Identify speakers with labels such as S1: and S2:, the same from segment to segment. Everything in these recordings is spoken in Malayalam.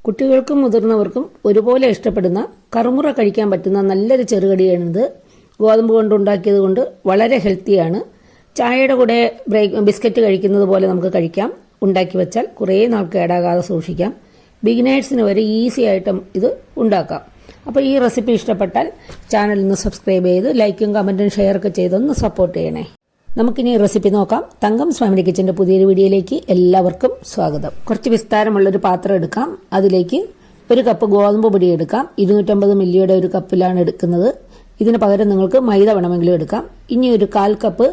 S1: കുട്ടികൾക്കും മുതിർന്നവർക്കും ഒരുപോലെ ഇഷ്ടപ്പെടുന്ന കറുമുറ കഴിക്കാൻ പറ്റുന്ന നല്ലൊരു ചെറുകടിയാണിത്. ഗോതമ്പ് കൊണ്ടുണ്ടാക്കിയത് കൊണ്ട് വളരെ ഹെൽത്തിയാണ്. ചായയുടെ കൂടെ ബിസ്ക്കറ്റ് കഴിക്കുന്നത് പോലെ നമുക്ക് കഴിക്കാം. ഉണ്ടാക്കി വെച്ചാൽ കുറേ നാൾ കേടാകാതെ സൂക്ഷിക്കാം. ബിഗിനേഴ്സിന് വരെ ഈസി ആയിട്ടും ഇത് ഉണ്ടാക്കാം. അപ്പോൾ ഈ റെസിപ്പി ഇഷ്ടപ്പെട്ടാൽ ചാനൽ ഒന്ന് സബ്സ്ക്രൈബ് ചെയ്ത് ലൈക്കും കമൻറ്റും ഷെയറൊക്കെ ചെയ്തൊന്ന് സപ്പോർട്ട് ചെയ്യണേ. നമുക്കിനി റെസിപ്പി നോക്കാം. തങ്കംസ് ഫാമിലി കിച്ചൻ്റെ പുതിയൊരു വീഡിയോയിലേക്ക് എല്ലാവർക്കും സ്വാഗതം. കുറച്ച് വിസ്താരമുള്ളൊരു പാത്രം എടുക്കാം. അതിലേക്ക് 1 കപ്പ് ഗോതമ്പ് പൊടി എടുക്കാം. 250 മില്ലിയുടെ ഒരു കപ്പിലാണ് എടുക്കുന്നത്. ഇതിന് പകരം നിങ്ങൾക്ക് മൈദ വേണമെങ്കിലും എടുക്കാം. ഇനി ഒരു 1/4 കപ്പ്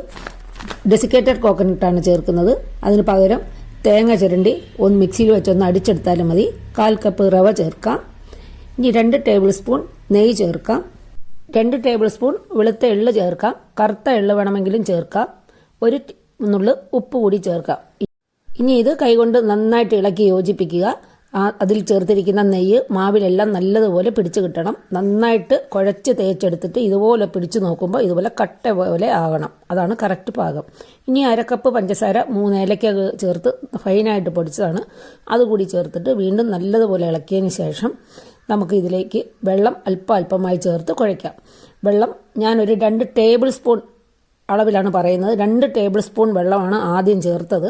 S1: ഡെസിക്കേറ്റഡ് കോക്കനട്ടാണ് ചേർക്കുന്നത്. അതിന് പകരം തേങ്ങ ചിരണ്ടി ഒന്ന് മിക്സിയിൽ വെച്ചൊന്ന് അടിച്ചെടുത്താലും മതി. 1/4 കപ്പ് റവ ചേർക്കാം. ഇനി 2 ടേബിൾ സ്പൂൺ നെയ്യ് ചേർക്കാം. 2 ടേബിൾ സ്പൂൺ വെളുത്ത എള്ള് ചേർക്കാം. കറുത്ത എള്ള് വേണമെങ്കിലും ചേർക്കാം. 1 നുള്ള് ഉപ്പ് കൂടി ചേർക്കാം. ഇനി ഇത് കൈകൊണ്ട് നന്നായിട്ട് ഇളക്കി യോജിപ്പിക്കുക. അതിൽ ചേർത്തിരിക്കുന്ന നെയ്യ് മാവിലെല്ലാം നല്ലതുപോലെ പിടിച്ചു കിട്ടണം. നന്നായിട്ട് കുഴച്ച് തേച്ചെടുത്തിട്ട് ഇതുപോലെ പിടിച്ചു നോക്കുമ്പോൾ ഇതുപോലെ കട്ട പോലെ ആകണം. അതാണ് കറക്റ്റ് പാകം. ഇനി 1/2 കപ്പ് പഞ്ചസാര 3 ഏലക്ക ചേർത്ത് ഫൈനായിട്ട് പൊടിച്ചതാണ്. അതുകൂടി ചേർത്തിട്ട് വീണ്ടും നല്ലതുപോലെ ഇളക്കിയതിന് ശേഷം നമുക്ക് ഇതിലേക്ക് വെള്ളം അല്പമായി ചേർത്ത് കുഴയ്ക്കാം. വെള്ളം ഞാനൊരു 2 ടേബിൾ സ്പൂൺ അളവിലാണ് പറയുന്നത്. 2 ടേബിൾ സ്പൂൺ വെള്ളമാണ് ആദ്യം ചേർത്തത്.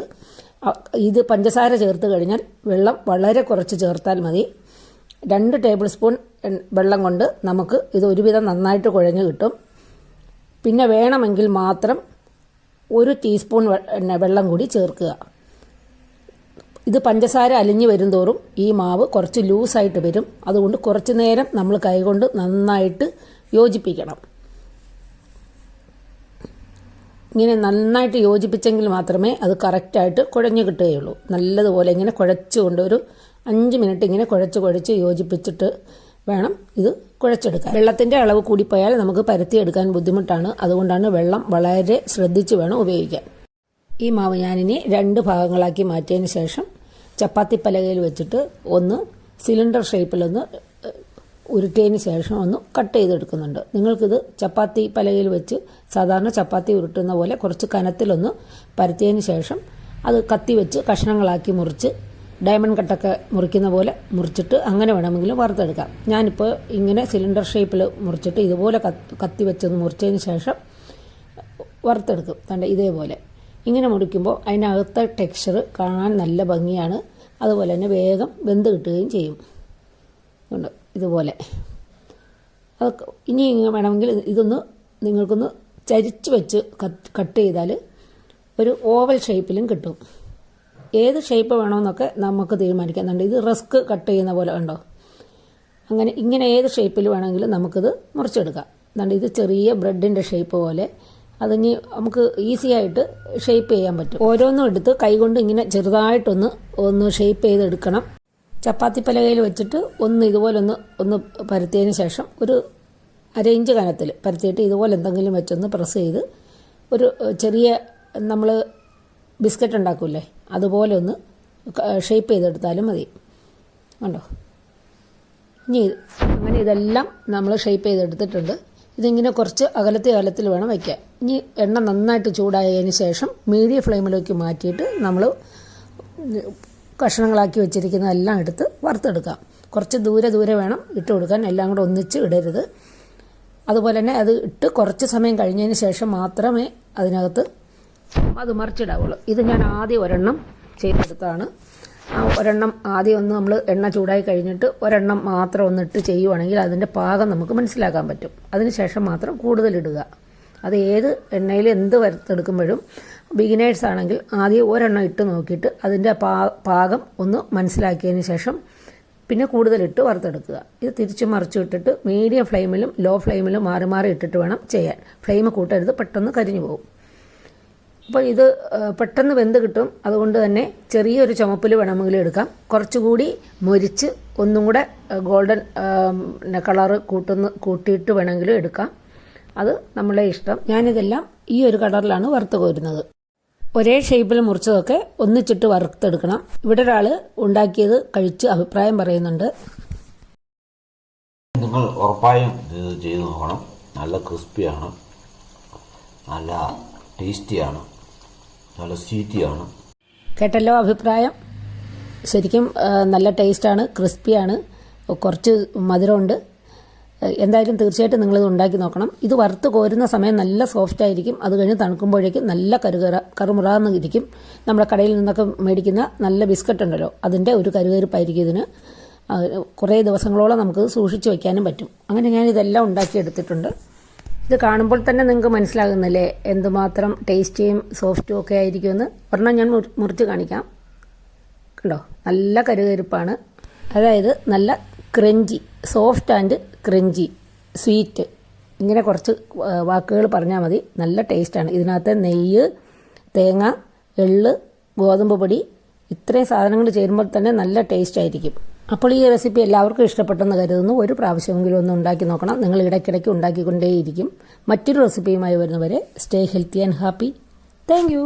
S1: ഇത് പഞ്ചസാര ചേർത്ത് കഴിഞ്ഞാൽ വെള്ളം വളരെ കുറച്ച് ചേർത്താൽ മതി. 2 ടേബിൾ സ്പൂൺ വെള്ളം കൊണ്ട് നമുക്ക് ഇത് ഒരുവിധം നന്നായിട്ട് കുഴഞ്ഞ് കിട്ടും. പിന്നെ വേണമെങ്കിൽ മാത്രം 1 ടീസ്പൂൺ വെള്ളം കൂടി ചേർക്കുക. ഇത് പഞ്ചസാര അലിഞ്ഞു വരും തോറും ഈ മാവ് കുറച്ച് ലൂസായിട്ട് വരും. അതുകൊണ്ട് കുറച്ച് നേരം നമ്മൾ കൈകൊണ്ട് നന്നായിട്ട് യോജിപ്പിക്കണം. ഇങ്ങനെ നന്നായിട്ട് യോജിപ്പിച്ചെങ്കിൽ മാത്രമേ അത് കറക്റ്റായിട്ട് കുഴഞ്ഞു കിട്ടുകയുള്ളൂ. നല്ലതുപോലെ ഇങ്ങനെ കുഴച്ചുകൊണ്ട് ഒരു 5 മിനിറ്റ് ഇങ്ങനെ കുഴച്ച് യോജിപ്പിച്ചിട്ട് വേണം ഇത് കുഴച്ചെടുക്കാൻ. വെള്ളത്തിൻ്റെ അളവ് കൂടിപ്പോയാൽ നമുക്ക് പരത്തിയെടുക്കാൻ ബുദ്ധിമുട്ടാണ്. അതുകൊണ്ടാണ് വെള്ളം വളരെ ശ്രദ്ധിച്ച് വേണം ഉപയോഗിക്കാൻ. ഈ മാവ് ഞാനിനി 2 ഭാഗങ്ങളാക്കി മാറ്റിയതിന് ശേഷം ചപ്പാത്തി പലകയിൽ വെച്ചിട്ട് ഒന്ന് സിലിണ്ടർ ഷേപ്പിലൊന്ന് ഉരുട്ടിയതിന് ശേഷം ഒന്ന് കട്ട് ചെയ്തെടുക്കുന്നുണ്ട്. നിങ്ങൾക്കിത് ചപ്പാത്തി പലകയിൽ വെച്ച് സാധാരണ ചപ്പാത്തി ഉരുട്ടുന്ന പോലെ കുറച്ച് കനത്തിലൊന്ന് പരത്തിയതിന് ശേഷം അത് കത്തി വെച്ച് കഷ്ണങ്ങളാക്കി മുറിച്ച് ഡയമണ്ട് കട്ടൊക്കെ മുറിക്കുന്ന പോലെ മുറിച്ചിട്ട് അങ്ങനെ വേണമെങ്കിലും വറുത്തെടുക്കാം. ഞാനിപ്പോൾ ഇങ്ങനെ സിലിണ്ടർ ഷേപ്പിൽ മുറിച്ചിട്ട് ഇതുപോലെ കത്തി വെച്ചൊന്ന് മുറിച്ചതിന് ശേഷം വറുത്തെടുക്കും. കണ്ട ഇതേപോലെ ഇങ്ങനെ മുറിക്കുമ്പോൾ അതിനകത്തെ ടെക്സ്ചർ കാണാൻ നല്ല ഭംഗിയാണ്. അതുപോലെ തന്നെ വേഗം വെന്ത് കിട്ടുകയും ചെയ്യും. ഉണ്ട് ഇതുപോലെ. അതൊക്കെ ഇനി വേണമെങ്കിൽ ഇതൊന്ന് നിങ്ങൾക്കൊന്ന് ചരിച്ച് വെച്ച് കട്ട് ചെയ്താൽ ഒരു ഓവൽ ഷേപ്പിലും കിട്ടും. ഏത് ഷേപ്പ് വേണമെന്നൊക്കെ നമുക്ക് തീരുമാനിക്കാം. ഇത് റസ്ക് കട്ട് ചെയ്യുന്ന പോലെ കണ്ടോ. ഇങ്ങനെ ഏത് ഷേപ്പിൽ വേണമെങ്കിലും നമുക്കിത് മുറിച്ചെടുക്കാം. ഇത് ചെറിയ ബ്രെഡിൻ്റെ ഷേപ്പ് പോലെ അതിന് നമുക്ക് ഈസി ആയിട്ട് ഷേപ്പ് ചെയ്യാൻ പറ്റും. ഓരോന്നും എടുത്ത് കൈകൊണ്ട് ഇങ്ങനെ ചെറുതായിട്ടൊന്ന് ഷേപ്പ് ചെയ്തെടുക്കണം. ചപ്പാത്തി പലകയിൽ വെച്ചിട്ട് ഇതുപോലെ ഒന്ന് പരത്തിയതിന് ശേഷം ഒരു 1/2 ഇഞ്ച് കനത്തിൽ പരത്തിയിട്ട് ഇതുപോലെ എന്തെങ്കിലും വെച്ചൊന്ന് പ്രസ് ചെയ്ത് ഒരു ചെറിയ നമ്മൾ ബിസ്ക്കറ്റ് ഉണ്ടാക്കൂലേ അതുപോലെ ഒന്ന് ഷേപ്പ് ചെയ്തെടുത്താലും മതി. കണ്ടോ. ഇനി അങ്ങനെ ഇതെല്ലാം നമ്മൾ ഷേപ്പ് ചെയ്തെടുത്തിട്ടുണ്ട്. ഇതിങ്ങനെ കുറച്ച് അകലത്തിൽ വേണം വയ്ക്കാൻ. ഇനി എണ്ണ നന്നായിട്ട് ചൂടായതിന് ശേഷം മീഡിയം ഫ്ലെയിമിലേക്ക് മാറ്റിയിട്ട് നമ്മൾ കഷ്ണങ്ങളാക്കി വെച്ചിരിക്കുന്നതെല്ലാം എടുത്ത് വറുത്തെടുക്കാം. കുറച്ച് ദൂരെ വേണം ഇട്ട് കൊടുക്കാൻ. എല്ലാം കൂടെ ഒന്നിച്ച് ഇടരുത്. അതുപോലെ തന്നെ അത് ഇട്ട് കുറച്ച് സമയം കഴിഞ്ഞതിന് ശേഷം മാത്രമേ അതിനകത്ത് അത് മറിച്ചിടാവുള്ളൂ. ഇത് ഞാൻ ആദ്യം ഒരെണ്ണം ചെയ്തെടുത്താണ്. ആ ഒരെണ്ണം ആദ്യം നമ്മൾ എണ്ണ ചൂടായി കഴിഞ്ഞിട്ട് ഒരെണ്ണം മാത്രം ഒന്നിട്ട് ചെയ്യുവാണെങ്കിൽ അതിൻ്റെ പാകം നമുക്ക് മനസ്സിലാക്കാൻ പറ്റും. അതിനുശേഷം മാത്രം കൂടുതലിടുക. അത് ഏത് എണ്ണയിൽ എന്ത് വറുത്തെടുക്കുമ്പോഴും ബിഗിനേഴ്സ് ആണെങ്കിൽ ആദ്യം ഒരെണ്ണം ഇട്ട് നോക്കിയിട്ട് അതിൻ്റെ പാകം ഒന്ന് മനസ്സിലാക്കിയതിന് ശേഷം പിന്നെ കൂടുതലിട്ട് വറുത്തെടുക്കുക. ഇത് തിരിച്ച് മറിച്ചു ഇട്ടിട്ട് മീഡിയം ഫ്ലെയിമിലും ലോ ഫ്ലെയിമിലും മാറി ഇട്ടിട്ട് വേണം ചെയ്യാൻ. ഫ്ലെയിം കൂട്ടരുത്, പെട്ടെന്ന് കരിഞ്ഞു പോകും. അപ്പോൾ ഇത് പെട്ടെന്ന് വെന്ത് കിട്ടും. അതുകൊണ്ട് തന്നെ ചെറിയൊരു ചുമപ്പിൽ വേണമെങ്കിലും എടുക്കാം. കുറച്ചുകൂടി മൊരിച്ച് ഒന്നും കൂടെ ഗോൾഡൻ കളറ് കൂട്ടിയിട്ട് വേണമെങ്കിലും എടുക്കാം. അത് നമ്മളെ ഇഷ്ടം. ഞാനിതെല്ലാം ഈ ഒരു കളറിലാണ് വറുത്ത് കോരുന്നത്. ഒരേ ഷേപ്പിൽ മുറിച്ചതൊക്കെ ഒന്നിച്ചിട്ട് വറുത്തെടുക്കണം. ഇവിടെ ഒരാൾ ഉണ്ടാക്കിയത് കഴിച്ച് അഭിപ്രായം പറയുന്നുണ്ട്.
S2: നിങ്ങൾ ഉറപ്പായും ഇത് ചെയ്ത് നോക്കണം. നല്ല ക്രിസ്പിയാണ്, നല്ല ടേസ്റ്റിയാണ്, നല്ല സ്വീറ്റിയാണ്.
S1: കേട്ടല്ലോ അഭിപ്രായം. ശരിക്കും നല്ല ടേസ്റ്റാണ്, ക്രിസ്പിയാണ്, കുറച്ച് മധുരമുണ്ട്. എന്തായാലും തീർച്ചയായിട്ടും നിങ്ങളിത് ഉണ്ടാക്കി നോക്കണം. ഇത് വറുത്ത് കോരുന്ന സമയം നല്ല സോഫ്റ്റ് ആയിരിക്കും. അത് കഴിഞ്ഞ് തണുക്കുമ്പോഴേക്കും നല്ല കറുമുറാന്ന് ഇരിക്കും. നമ്മുടെ കടയിൽ നിന്നൊക്കെ മേടിക്കുന്ന നല്ല ബിസ്ക്കറ്റ് ഉണ്ടല്ലോ, അതിൻ്റെ ഒരു കരുകരുപ്പായിരിക്കും ഇതിന്. കുറേ ദിവസങ്ങളോളം നമുക്ക് സൂക്ഷിച്ച് വയ്ക്കാനും പറ്റും. അങ്ങനെ ഞാൻ ഇതെല്ലാം ഉണ്ടാക്കിയെടുത്തിട്ടുണ്ട്. ഇത് കാണുമ്പോൾ തന്നെ നിങ്ങൾക്ക് മനസ്സിലാകുന്നില്ലേ എന്തുമാത്രം ടേസ്റ്റിയും സോഫ്റ്റും ഒക്കെ ആയിരിക്കുമെന്ന്. ഒരെണ്ണം ഞാൻ മുറിച്ച് കാണിക്കാം. കണ്ടോ, നല്ല കരുകരുപ്പാണ്. അതായത് നല്ല crunchy, soft and crunchy, sweet, ഇങ്ങനെ കുറച്ച് വാക്കുകൾ പറഞ്ഞാൽ മതി. നല്ല ടേസ്റ്റാണ്. ഇതിനകത്ത് നെയ്യ്, തേങ്ങ, എള്ള്, ഗോതമ്പ് പൊടി, ഇത്രയും സാധനങ്ങൾ ചേരുമ്പോൾ തന്നെ നല്ല ടേസ്റ്റ് ആയിരിക്കും. അപ്പോൾ ഈ റെസിപ്പി എല്ലാവർക്കും ഇഷ്ടപ്പെട്ടെന്ന് കരുതുന്നു. ഒരു പ്രാവശ്യമെങ്കിലും ഒന്ന് ഉണ്ടാക്കി നോക്കണം. നിങ്ങൾ ഇടയ്ക്കിടയ്ക്ക് ഉണ്ടാക്കിക്കൊണ്ടേയിരിക്കും. മറ്റൊരു റെസിപ്പിയുമായി വരുന്നവരെ stay healthy and happy. Thank you.